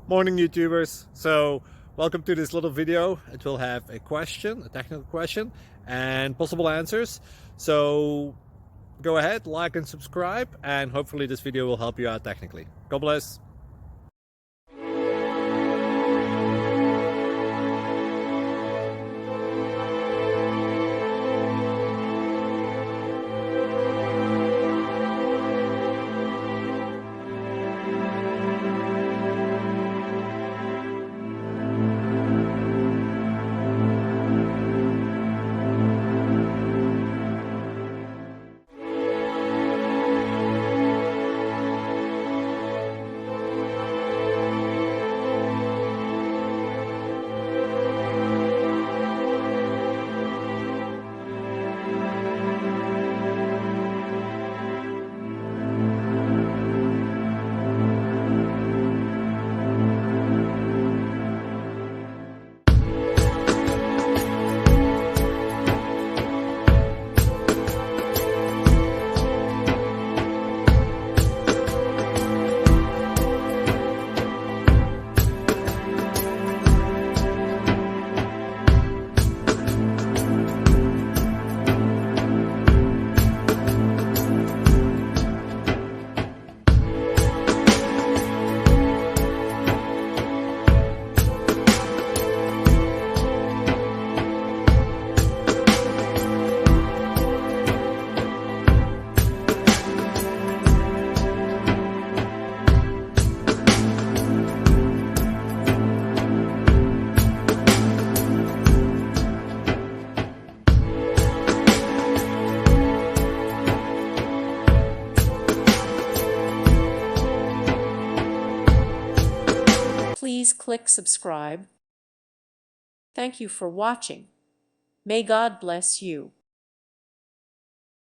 Morning YouTubers. So welcome to this little video. It will have a question, a technical question, and possible answers. So go ahead, like and subscribe, and hopefully this video will help you out technically. God bless. Please click subscribe. Thank you for watching. May God bless you.